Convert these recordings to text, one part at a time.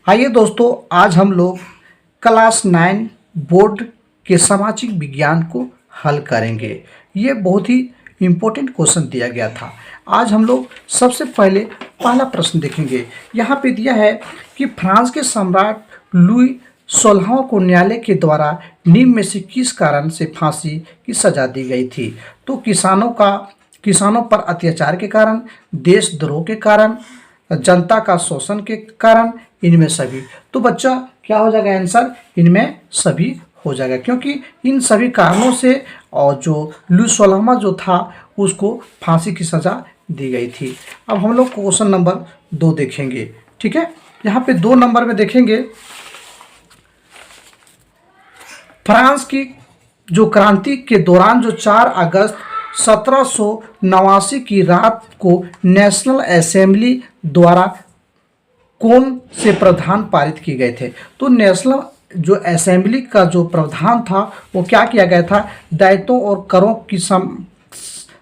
आइए दोस्तों, आज हम लोग क्लास 9 बोर्ड के सामाजिक विज्ञान को हल करेंगे। ये बहुत ही इम्पोर्टेंट क्वेश्चन दिया गया था। आज हम लोग सबसे पहले पहला प्रश्न देखेंगे। यहाँ पे दिया है कि फ्रांस के सम्राट लुई 16वां को न्यायालय के द्वारा निम्न में से किस कारण से फांसी की सजा दी गई थी। तो किसानों पर अत्याचार के कारण, देशद्रोह के कारण, जनता का शोषण के कारण, इनमें सभी। तो बच्चा क्या हो जाएगा आंसर? इनमें सभी हो जाएगा, क्योंकि इन सभी कारणों से और जो लुई 16वां जो था उसको फांसी की सजा दी गई थी। अब हम लोग क्वेश्चन नंबर 2 देखेंगे। ठीक है, यहाँ पे 2 नंबर में देखेंगे, फ्रांस की जो क्रांति के दौरान जो 4 अगस्त 1789 की रात को नेशनल असेंबली द्वारा कौन से प्रावधान पारित किए गए थे। तो नेशनल जो असेंबली का जो प्रावधान था वो क्या किया गया था? दायित्वों और करों की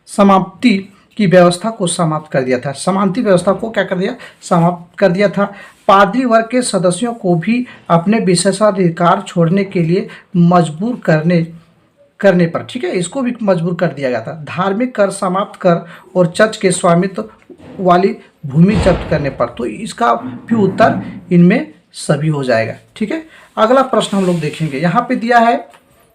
समाप्ति की व्यवस्था को समाप्त कर दिया था। समाप्ति व्यवस्था को क्या कर दिया? समाप्त कर दिया था। पादरी वर्ग के सदस्यों को भी अपने विशेषाधिकार छोड़ने के लिए मजबूर करने पर, ठीक है, इसको भी मजबूर कर दिया गया था। धार्मिक कर समाप्त कर और चर्च के स्वामित्व वाली भूमि जब्त करने पर। तो इसका भी उत्तर इनमें सभी हो जाएगा। ठीक है, अगला प्रश्न हम लोग देखेंगे। यहाँ पे दिया है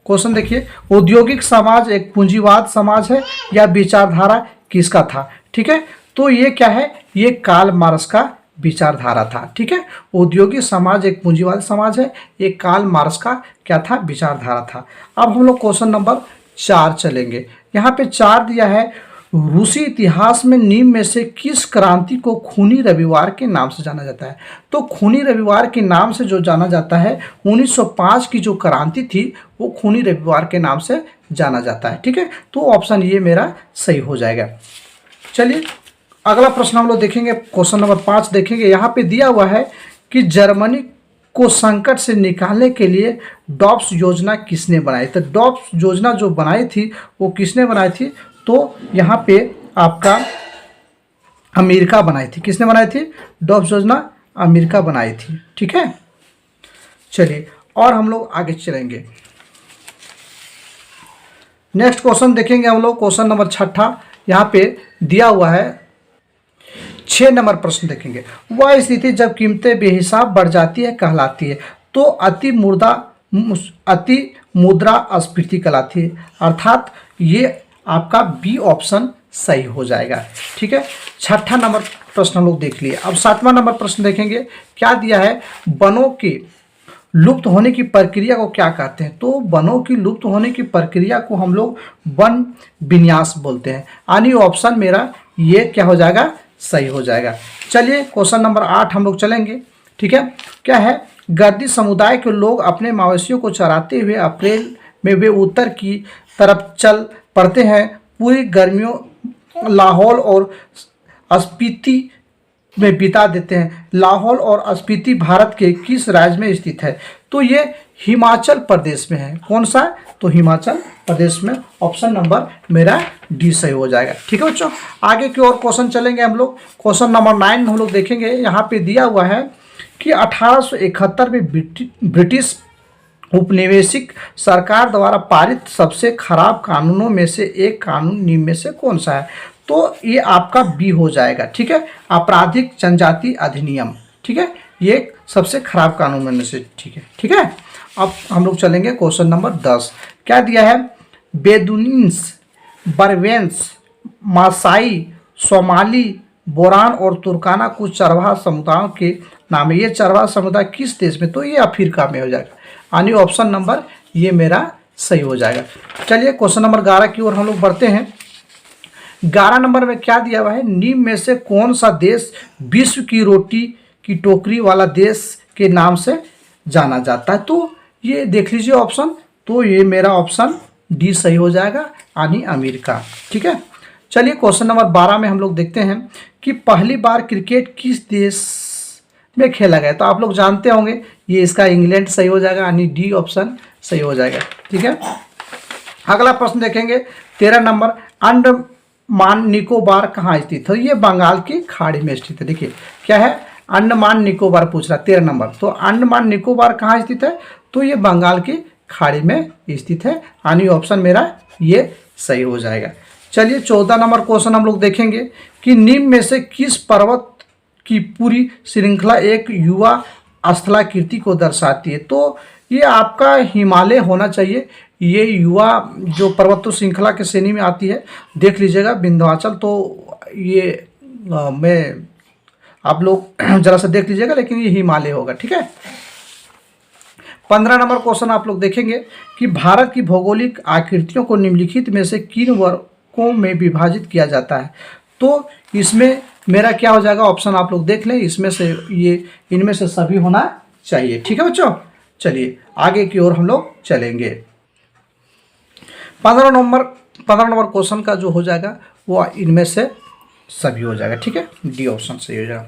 क्वेश्चन, देखिए, औद्योगिक समाज एक पूंजीवाद समाज है या विचारधारा किसका था? ठीक है, तो ये क्या है? ये कार्ल मार्क्स का विचारधारा था। ठीक है, औद्योगिक समाज एक पूंजीवाद समाज है, ये कार्ल मार्क्स का क्या था? विचारधारा था। अब हम लोग क्वेश्चन नंबर 4 चलेंगे। यहाँ पे 4 दिया है, रूसी इतिहास में निम्न में से किस क्रांति को खूनी रविवार के नाम से जाना जाता है? तो खूनी रविवार के नाम से जो जाना जाता है, 1905 की जो क्रांति थी वो खूनी रविवार के नाम से जाना जाता है। ठीक है, तो ऑप्शन ये मेरा सही हो जाएगा। चलिए अगला प्रश्न हम लोग देखेंगे, क्वेश्चन नंबर 5 देखेंगे। यहाँ पे दिया हुआ है कि जर्मनी को संकट से निकालने के लिए डॉब्स योजना किसने बनाई? तो डॉब्स योजना जो बनाई थी वो किसने बनाई थी? तो यहाँ पे आपका अमेरिका बनाई थी। किसने बनाई थी? डॉब्स योजना अमेरिका बनाई थी। ठीक है, चलिए और हम लोग आगे चलेंगे। नेक्स्ट क्वेश्चन देखेंगे हम लोग, क्वेश्चन नंबर 6 यहाँ पे दिया हुआ है। 6 नंबर प्रश्न देखेंगे। वह स्थिति जब कीमतें बेहिसाब बढ़ जाती है कहलाती है। तो अति मुद्रास्फीति कहलाती है। अर्थात ये आपका बी ऑप्शन सही हो जाएगा। ठीक है, 6ठा नंबर प्रश्न हम लोग देख लिए। अब 7वां नंबर प्रश्न देखेंगे। क्या दिया है? वनों के लुप्त होने की प्रक्रिया को क्या कहते हैं? तो वनों की लुप्त होने की प्रक्रिया को हम लोग वन विन्यास बोलते हैं। यानी ऑप्शन मेरा ये क्या हो जाएगा? सही हो जाएगा। चलिए क्वेश्चन नंबर 8 हम लोग चलेंगे। ठीक है, क्या है? गद्दी समुदाय के लोग अपने मवेशियों को चराते हुए अप्रैल में वे उत्तर की तरफ चल पड़ते हैं। पूरी गर्मियों लाहौल और स्पीति में बिता देते हैं। लाहौल और स्पीति भारत के किस राज्य में स्थित है? तो ये हिमाचल प्रदेश में है। कौन सा? तो हिमाचल प्रदेश में। ऑप्शन नंबर मेरा डी सही हो जाएगा। ठीक है बच्चों, आगे की ओर क्वेश्चन चलेंगे हम लोग। क्वेश्चन नंबर 9 हम लोग देखेंगे। यहाँ पे दिया हुआ है कि 1871 में ब्रिटिश उपनिवेशिक सरकार द्वारा पारित सबसे खराब कानूनों में से एक कानून निम्न में से कौन सा है? तो ये आपका बी हो जाएगा। ठीक है, आपराधिक जनजाति अधिनियम। ठीक है, ये सबसे खराब कानून में से। ठीक है, ठीक है। अब हम लोग चलेंगे क्वेश्चन नंबर 10। क्या दिया है? बेदुइन्स, बर्बेंस, मासाई, सोमाली, बोरान और तुर्काना कुछ चरवाहा समुदायों के नाम है। ये चरवाहा समुदाय किस देश में? तो ये अफ्रीका में हो जाएगा। यानी ऑप्शन नंबर ये मेरा सही हो जाएगा। चलिए क्वेश्चन नंबर 11 की ओर हम लोग बढ़ते हैं। 11 नंबर में क्या दिया हुआ है? निम्न में से कौन सा देश विश्व की रोटी की टोकरी वाला देश के नाम से जाना जाता है? तो ये देख लीजिए ऑप्शन। तो ये मेरा ऑप्शन डी सही हो जाएगा, यानी अमेरिका। ठीक है, चलिए क्वेश्चन नंबर 12 में हम लोग देखते हैं कि पहली बार क्रिकेट किस देश में खेला गया? तो आप लोग जानते होंगे, ये इसका इंग्लैंड सही हो जाएगा, यानी डी ऑप्शन सही हो जाएगा। ठीक है, अगला प्रश्न देखेंगे 13 नंबर। अंडमान निकोबार कहाँ स्थित है? ये बंगाल की खाड़ी में स्थित है। देखिए क्या है? अंडमान निकोबार पूछ रहा 13 नंबर। तो अंडमान निकोबार कहाँ स्थित है? तो ये बंगाल की खाड़ी में स्थित है, यानी ऑप्शन मेरा ये सही हो जाएगा। चलिए 14 नंबर क्वेश्चन हम लोग देखेंगे कि निम्न में से किस पर्वत की पूरी श्रृंखला एक युवा स्थलाकृति को दर्शाती है? तो ये आपका हिमालय होना चाहिए। ये युवा जो पर्वत श्रृंखला के श्रेणी में आती है, देख लीजिएगा विंध्याचल। तो ये मैं आप लोग जरा सा देख लीजिएगा, लेकिन ये हिमालय होगा, ठीक है। 15 नंबर क्वेश्चन आप लोग देखेंगे कि भारत की भौगोलिक आकृतियों को निम्नलिखित में से किन वर्गों में विभाजित किया जाता है? तो इसमें मेरा क्या हो जाएगा? ऑप्शन आप लोग देख लें, इसमें से ये इनमें से सभी होना चाहिए, ठीक है बच्चों। चलिए आगे की ओर हम लोग चलेंगे। 15 नंबर क्वेश्चन का जो हो जाएगा वो इनमें से सभी हो जाएगा, ठीक है। डी ऑप्शन सही हो जाएगा।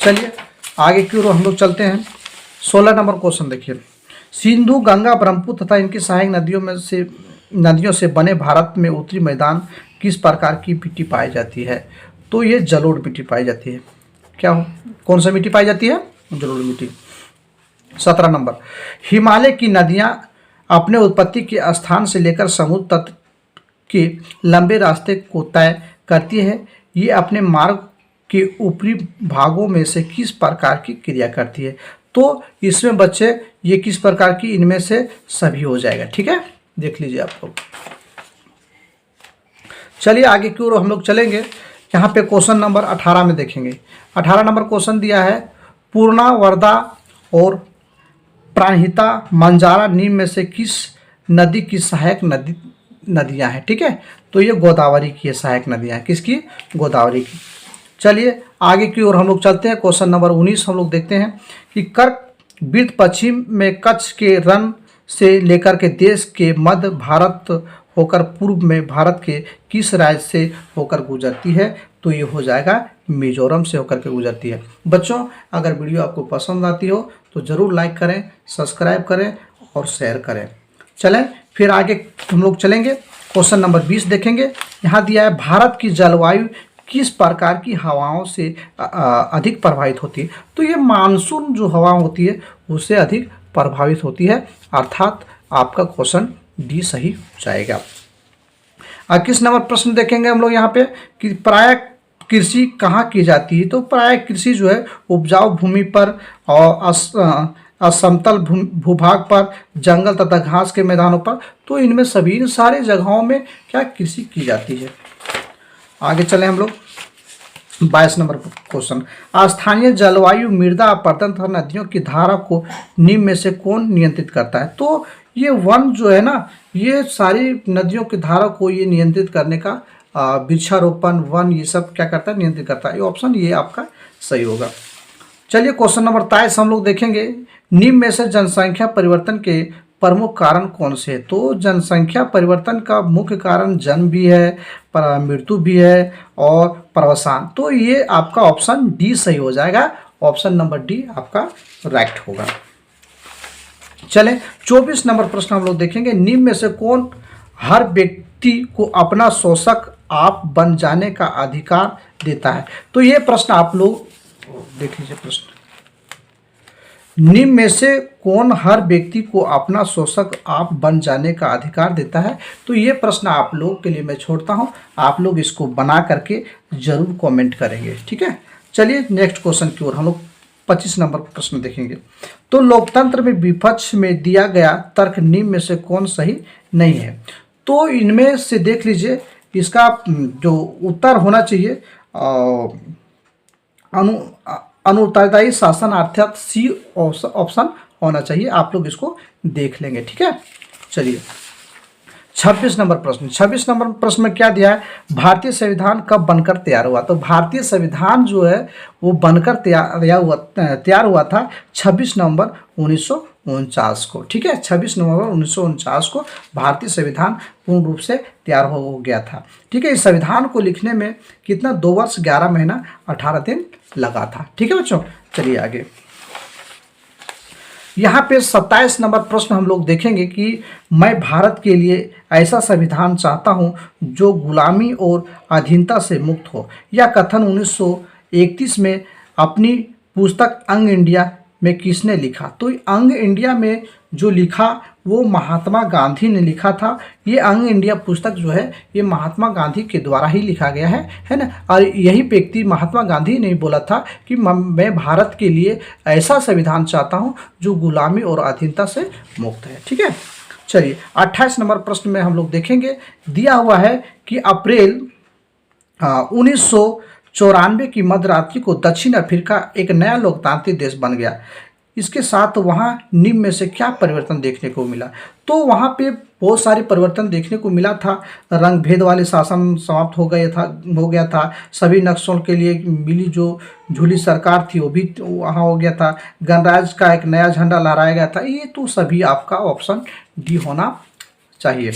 चलिए आगे की ओर हम लोग चलते हैं। 16 नंबर क्वेश्चन देखिए, सिंधु, गंगा, ब्रह्मपुत्र तथा इनकी सहायक नदियों से बने भारत में उत्तरी मैदान किस प्रकार की मिट्टी पाई जाती है? तो ये जलोढ़ मिट्टी पाई जाती है। क्या हो, कौन सा मिट्टी पाई जाती है? जलोढ़ मिट्टी। 17 नंबर, हिमालय की नदियां अपने उत्पत्ति के स्थान से लेकर समुद्र तट के लंबे रास्ते को तय करती है। ये अपने मार्ग के ऊपरी भागों में से किस प्रकार की क्रिया करती है? तो इसमें बच्चे ये किस प्रकार की, इनमें से सभी हो जाएगा, ठीक है। देख लीजिए आप लोग। चलिए आगे की ओर हम लोग चलेंगे। यहाँ पे क्वेश्चन नंबर 18 में देखेंगे। 18 नंबर क्वेश्चन दिया है, पूर्णा, वर्धा और प्राणहिता, मंजारा निम्न में से किस नदी की सहायक नदियाँ हैं? ठीक है, तो ये गोदावरी की सहायक नदियाँ हैं। किसकी? गोदावरी की। चलिए आगे की ओर हम लोग चलते हैं। क्वेश्चन नंबर 19 हम लोग देखते हैं कि कर्क वृत्त पश्चिम में कच्छ के रण से लेकर के देश के मध्य भारत होकर पूर्व में भारत के किस राज्य से होकर गुजरती है? तो ये हो जाएगा मिजोरम से होकर के गुजरती है। बच्चों अगर वीडियो आपको पसंद आती हो तो ज़रूर लाइक करें, सब्सक्राइब करें और शेयर करें। चलें फिर आगे हम लोग चलेंगे। क्वेश्चन नंबर 20 देखेंगे। यहाँ दिया है, भारत की जलवायु किस प्रकार की हवाओं से अधिक प्रभावित होती है? तो ये मानसून जो हवा होती है उससे अधिक प्रभावित होती है, अर्थात आपका क्वेश्चन डी सही हो जाएगा। किस नंबर प्रश्न देखेंगे हम लोग यहाँ पे कि प्राय कृषि कहाँ की जाती है? तो प्राय कृषि जो है उपजाऊ भूमि पर और असमतल भूभाग पर, जंगल तथा घास के मैदानों पर, तो इनमें सभी सारे जगहों में क्या कृषि की जाती है। आगे चलें हम लोग। 22 नंबर क्वेश्चन, स्थानीय जलवायु, मृदा अपरदन तथा नदियों की धारा को निम्न में से कौन नियंत्रित करता है? तो ये वन जो है ना, ये सारी नदियों की धारा को ये नियंत्रित करने का वृक्षारोपण, वन, ये सब क्या करता है? नियंत्रित करता है। ये ऑप्शन ये आपका सही होगा। चलिए क्वेश्चन नंबर 23 हम लोग देखेंगे, निम्न में से जनसंख्या परिवर्तन के प्रमुख कारण कौन से है? तो जनसंख्या परिवर्तन का मुख्य कारण जन्म भी है, मृत्यु भी है और प्रवसान। तो ये आपका ऑप्शन डी सही हो जाएगा। ऑप्शन नंबर डी आपका राइट होगा। चलें 24 नंबर प्रश्न हम लोग देखेंगे, निम्न में से कौन हर व्यक्ति को अपना शोषक आप बन जाने का अधिकार देता है? तो ये प्रश्न आप लोग देख लीजिए। प्रश्न, निम्न में से कौन हर व्यक्ति को अपना शोषक आप बन जाने का अधिकार देता है? तो ये प्रश्न आप लोग के लिए मैं छोड़ता हूँ, आप लोग इसको बना करके जरूर कमेंट करेंगे, ठीक है। चलिए नेक्स्ट क्वेश्चन की ओर हम लोग 25 नंबर प्रश्न देखेंगे। तो लोकतंत्र में विपक्ष में दिया गया तर्क निम्न में से कौन सही नहीं है? तो इनमें से देख लीजिए, इसका जो उत्तर होना चाहिए अनुत्तरदायी शासन, अर्थात सी ऑप्शन होना चाहिए। आप लोग इसको देख लेंगे, ठीक है। चलिए 26 नंबर प्रश्न। 26 नंबर प्रश्न में क्या दिया है, भारतीय संविधान कब बनकर तैयार हुआ? तो भारतीय संविधान जो है वो बनकर तैयार हुआ था 26 नवंबर 1949 को, ठीक है। 26 नवंबर 1949 को भारतीय संविधान पूर्ण रूप से तैयार हो गया था, ठीक है। इस संविधान को लिखने में कितना 2 वर्ष 11 महीना 18 दिन लगा था, ठीक है बच्चों। चलिए आगे, यहाँ पे 27 नंबर प्रश्न हम लोग देखेंगे कि मैं भारत के लिए ऐसा संविधान चाहता हूँ जो गुलामी और अधीनता से मुक्त हो। यह कथन 1931 में अपनी पुस्तक अंग इंडिया में किसने लिखा? तो अंग इंडिया में जो लिखा वो महात्मा गांधी ने लिखा था। ये अंग इंडिया पुस्तक जो है ये महात्मा गांधी के द्वारा ही लिखा गया है ना। और यही व्यक्ति महात्मा गांधी ने बोला था कि मैं भारत के लिए ऐसा संविधान चाहता हूँ जो गुलामी और अधीनता से मुक्त है। ठीक है, चलिए 28 नंबर प्रश्न में हम लोग देखेंगे। दिया हुआ है कि अप्रैल 1994 की मध्यरात्रि को दक्षिण अफ्रीका एक नया लोकतांत्रिक देश बन गया। इसके साथ वहाँ निम्न में से क्या परिवर्तन देखने को मिला? तो वहाँ पे बहुत सारे परिवर्तन देखने को मिला था। रंग भेद वाले शासन समाप्त हो गया था। सभी नक्सलों के लिए मिली जो झूली सरकार थी वो भी वहाँ हो गया था। गणराज्य का एक नया झंडा लहराया गया था। ये तो सभी आपका ऑप्शन डी होना चाहिए।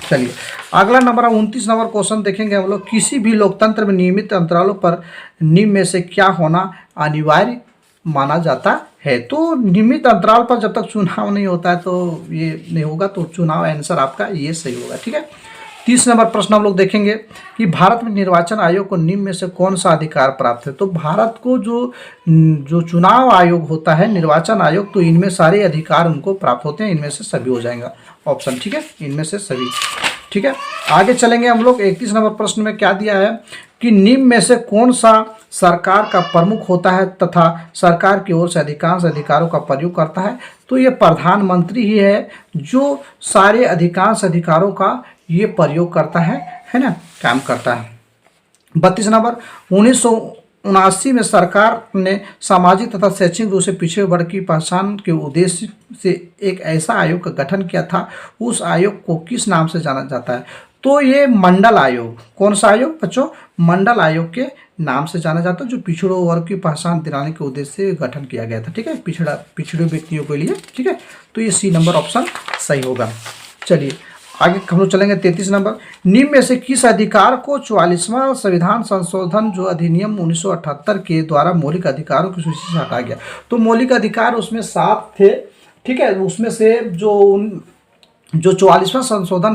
चलिए अगला नंबर 29 नंबर क्वेश्चन देखेंगे हम लोग। किसी भी लोकतंत्र में नियमित अंतरालों पर निम्न में से क्या होना अनिवार्य माना जाता है? तो नियमित अंतराल पर जब तक चुनाव नहीं होता है तो ये नहीं होगा, तो चुनाव आंसर आपका ये सही होगा। ठीक है, 30 नंबर प्रश्न हम लोग देखेंगे कि भारत में निर्वाचन आयोग को निम्न में से कौन सा अधिकार प्राप्त है? तो भारत को जो चुनाव आयोग होता है, निर्वाचन आयोग, तो इनमें सारे अधिकार उनको प्राप्त होते हैं। इनमें से सभी हो जाएगा ऑप्शन। ठीक है, इनमें से सभी। ठीक है, आगे चलेंगे हम लोग। 31 नंबर प्रश्न में क्या दिया है कि निम्न में से कौन सा सरकार का प्रमुख होता है तथा सरकार की ओर से अधिकांश अधिकारों का प्रयोग करता है? तो ये प्रधानमंत्री ही है जो सारे अधिकांश अधिकारों का ये प्रयोग करता है ना, काम करता है। 32 नंबर 1979 में सरकार ने सामाजिक तथा शैक्षणिक रूप से पिछड़े वर्ग की पहचान के उद्देश्य से एक ऐसा आयोग का गठन किया था। उस आयोग को किस नाम से जाना जाता है? तो ये मंडल आयोग। कौन सा आयोग बच्चों? मंडल आयोग के नाम से जाना जाता है, जो पिछड़े वर्ग की पहचान दिलाने के उद्देश्य से गठन किया गया था। ठीक है, पिछड़े व्यक्तियों के लिए। ठीक है, तो ये सी नंबर ऑप्शन सही होगा। चलिए आगे हम लोग चलेंगे। 33 नंबर, निम्न में से किस अधिकार को 44वां संविधान संशोधन जो अधिनियम 1978 के द्वारा मौलिक अधिकारों की सूची से हटाया गया? तो मौलिक अधिकार उसमें 7 थे। ठीक है, उसमें से जो 44वां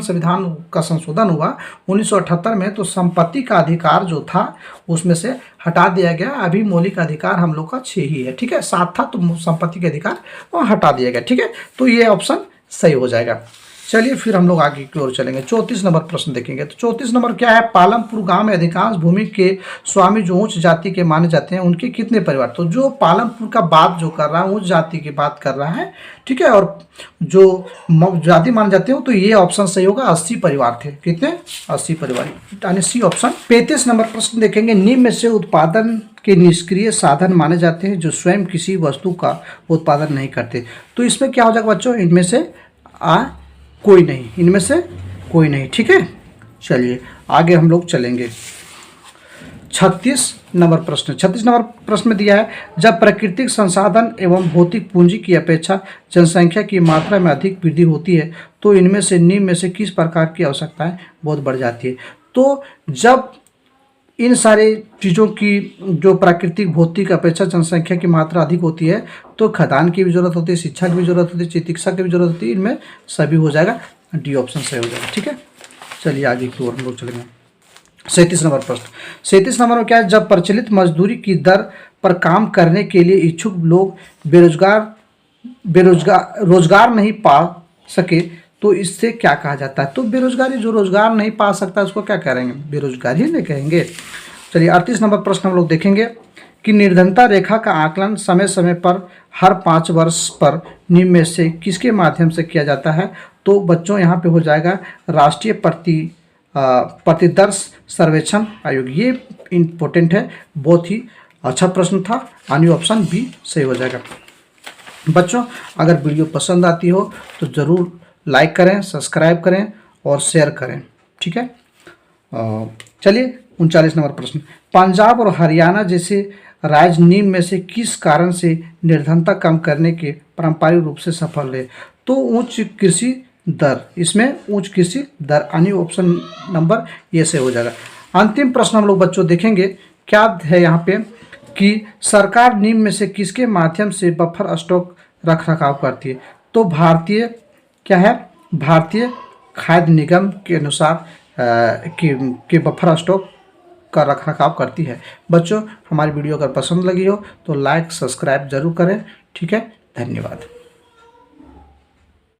संविधान का संशोधन हुआ 1978 में, तो संपत्ति का अधिकार जो था उसमें से हटा दिया गया। अभी मौलिक अधिकार हम लोग का 6 ही है। ठीक है, 7 था तो संपत्ति के अधिकार वो हटा दिया गया। ठीक है, तो ये ऑप्शन सही हो जाएगा। चलिए फिर हम लोग आगे की ओर चलेंगे। 34 नंबर प्रश्न देखेंगे। तो 34 नंबर क्या है? पालमपुर गांव में अधिकांश भूमि के स्वामी जो उच्च जाति के माने जाते हैं उनके कितने परिवार? तो जो पालमपुर का बात जो कर रहा है उच्च जाति की बात कर रहा है। ठीक है, और जो जाति माने जाते हैं तो ये ऑप्शन सही होगा। 80 परिवार थे। कितने? 80 परिवार, यानी सी ऑप्शन। 35 नंबर प्रश्न देखेंगे। निम्न में से उत्पादन के निष्क्रिय साधन माने जाते हैं जो स्वयं किसी वस्तु का उत्पादन नहीं करते? तो इसमें क्या हो जाएगा बच्चों? इनमें से कोई नहीं, इनमें से कोई नहीं। ठीक है, चलिए आगे हम लोग चलेंगे। 36 नंबर प्रश्न। 36 नंबर प्रश्न में दिया है, जब प्राकृतिक संसाधन एवं भौतिक पूंजी की अपेक्षा जनसंख्या की मात्रा में अधिक वृद्धि होती है तो इनमें से निम्न में से किस प्रकार की आवश्यकताएं बहुत बढ़ जाती है? तो जब इन सारे चीज़ों की जो प्राकृतिक भौतिक अपेक्षा जनसंख्या की मात्रा अधिक होती है तो खदान की भी जरूरत होती है, शिक्षा की भी जरूरत होती है, चिकित्सा की भी जरूरत होती है। इनमें सभी हो जाएगा, डी ऑप्शन सही हो जाएगा। ठीक है, चलिए आगे की ओर हम लोग चलेंगे। 37 नंबर प्रश्न। 37 नंबर में क्या है? जब प्रचलित मजदूरी की दर पर काम करने के लिए इच्छुक लोग रोजगार नहीं पा सके तो इससे क्या कहा जाता है? तो बेरोजगारी, जो रोजगार नहीं पा सकता उसको क्या करेंगे? बेरोजगारी नहीं कहेंगे। चलिए 38 नंबर प्रश्न हम लोग देखेंगे कि निर्धनता रेखा का आकलन समय समय पर हर 5 वर्ष पर निम्न में से किसके माध्यम से किया जाता है? तो बच्चों यहाँ पे हो जाएगा राष्ट्रीय प्रतिदर्श सर्वेक्षण आयोग। ये इम्पोर्टेंट है, बहुत ही अच्छा प्रश्न था। यानी ऑप्शन बी सही हो जाएगा। बच्चों अगर वीडियो पसंद आती हो तो ज़रूर लाइक करें, सब्सक्राइब करें और शेयर करें। ठीक है, चलिए 39 नंबर प्रश्न। पंजाब और हरियाणा जैसे राज्य निम्न में से किस कारण से निर्धनता कम करने के पारंपरिक रूप से सफल रहे? तो उच्च कृषि दर, इसमें उच्च कृषि दर, यानी ऑप्शन नंबर ये से हो जाएगा। अंतिम प्रश्न हम लोग बच्चों देखेंगे क्या है यहाँ पे कि सरकार निम्न में से किसके माध्यम से बफर स्टॉक रख रखाव करती है? तो भारतीय खाद्य निगम के अनुसार के बफर स्टॉक का रखरखाव करती है। बच्चों, हमारी वीडियो अगर पसंद लगी हो तो लाइक सब्सक्राइब जरूर करें। ठीक है, धन्यवाद।